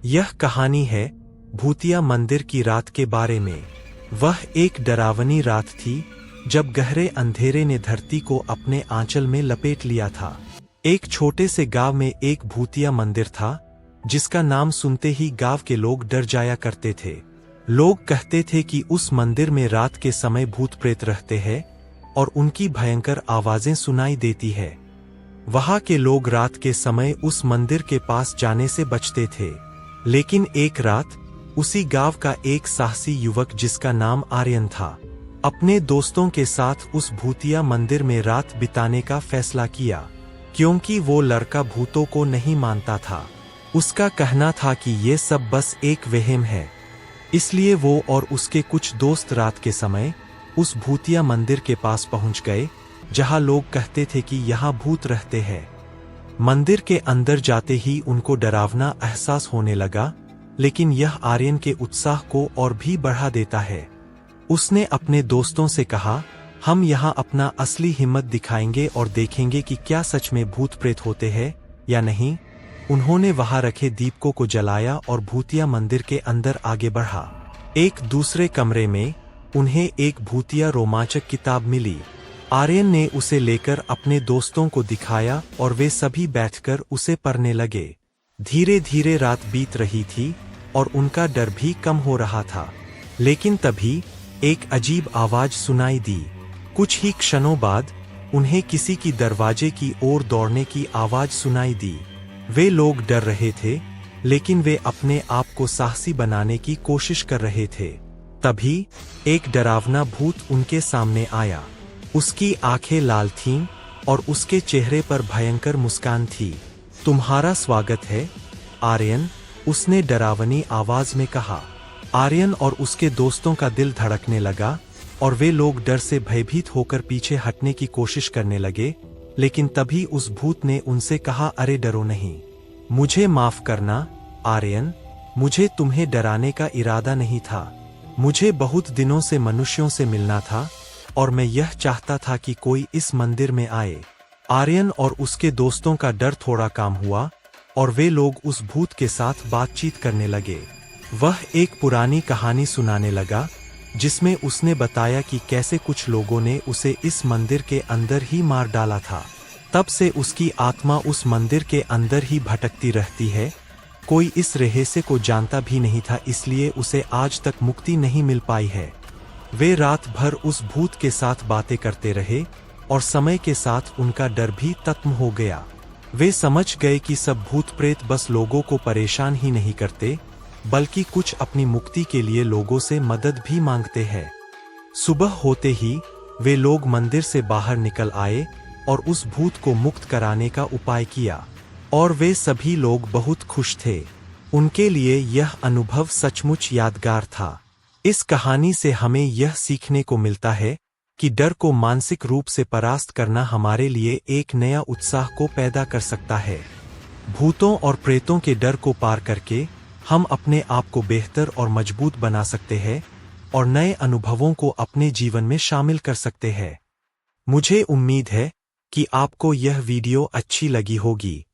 यह कहानी है भूतिया मंदिर की रात के बारे में। वह एक डरावनी रात थी जब गहरे अंधेरे ने धरती को अपने आंचल में लपेट लिया था। एक छोटे से गांव में एक भूतिया मंदिर था जिसका नाम सुनते ही गांव के लोग डर जाया करते थे। लोग कहते थे कि उस मंदिर में रात के समय भूत प्रेत रहते हैं और उनकी भयंकर आवाजें सुनाई देती है। वहां के लोग रात के समय उस मंदिर के पास जाने से बचते थे। लेकिन एक रात उसी गांव का एक साहसी युवक जिसका नाम आर्यन था, अपने दोस्तों के साथ उस भूतिया मंदिर में रात बिताने का फैसला किया। क्योंकि वो लड़का भूतों को नहीं मानता था, उसका कहना था कि ये सब बस एक वहम है। इसलिए वो और उसके कुछ दोस्त रात के समय उस भूतिया मंदिर के पास पहुंच गए जहां लोग कहते थे कि यहाँ भूत रहते हैं। मंदिर के अंदर जाते ही उनको डरावना एहसास होने लगा, लेकिन यह आर्यन के उत्साह को और भी बढ़ा देता है। उसने अपने दोस्तों से कहा, हम यहाँ अपना असली हिम्मत दिखाएंगे और देखेंगे कि क्या सच में भूत प्रेत होते हैं या नहीं। उन्होंने वहां रखे दीपकों को जलाया और भूतिया मंदिर के अंदर आगे बढ़ा। एक दूसरे कमरे में उन्हें एक भूतिया रोमांचक किताब मिली। आर्यन ने उसे लेकर अपने दोस्तों को दिखाया और वे सभी बैठकर उसे पढ़ने लगे। धीरे धीरे रात बीत रही थी और उनका डर भी कम हो रहा था। लेकिन तभी एक अजीब आवाज सुनाई दी। कुछ ही क्षणों बाद उन्हें किसी की दरवाजे की ओर दौड़ने की आवाज सुनाई दी। वे लोग डर रहे थे, लेकिन वे अपने आप को साहसी बनाने की कोशिश कर रहे थे। तभी एक डरावना भूत उनके सामने आया। उसकी आंखें लाल थीं और उसके चेहरे पर भयंकर मुस्कान थी। तुम्हारा स्वागत है, आर्यन, उसने डरावनी आवाज में कहा। आर्यन और उसके दोस्तों का दिल धड़कने लगा और वे लोग डर से भयभीत होकर पीछे हटने की कोशिश करने लगे। लेकिन तभी उस भूत ने उनसे कहा, अरे डरो नहीं, मुझे माफ करना आर्यन, मुझे तुम्हें डराने का इरादा नहीं था। मुझे बहुत दिनों से मनुष्यों से मिलना था और मैं यह चाहता था कि कोई इस मंदिर में आए। आर्यन और उसके दोस्तों का डर थोड़ा कम हुआ और वे लोग उस भूत के साथ बातचीत करने लगे। वह एक पुरानी कहानी सुनाने लगा जिसमें उसने बताया कि कैसे कुछ लोगों ने उसे इस मंदिर के अंदर ही मार डाला था। तब से उसकी आत्मा उस मंदिर के अंदर ही भटकती रहती है। कोई इस रहस्य को जानता भी नहीं था, इसलिए उसे आज तक मुक्ति नहीं मिल पाई है। वे रात भर उस भूत के साथ बातें करते रहे और समय के साथ उनका डर भी खत्म हो गया। वे समझ गए कि सब भूत प्रेत बस लोगों को परेशान ही नहीं करते, बल्कि कुछ अपनी मुक्ति के लिए लोगों से मदद भी मांगते हैं। सुबह होते ही वे लोग मंदिर से बाहर निकल आए और उस भूत को मुक्त कराने का उपाय किया, और वे सभी लोग बहुत खुश थे। उनके लिए यह अनुभव सचमुच यादगार था। इस कहानी से हमें यह सीखने को मिलता है कि डर को मानसिक रूप से परास्त करना हमारे लिए एक नया उत्साह को पैदा कर सकता है। भूतों और प्रेतों के डर को पार करके हम अपने आप को बेहतर और मजबूत बना सकते हैं और नए अनुभवों को अपने जीवन में शामिल कर सकते हैं। मुझे उम्मीद है कि आपको यह वीडियो अच्छी लगी होगी।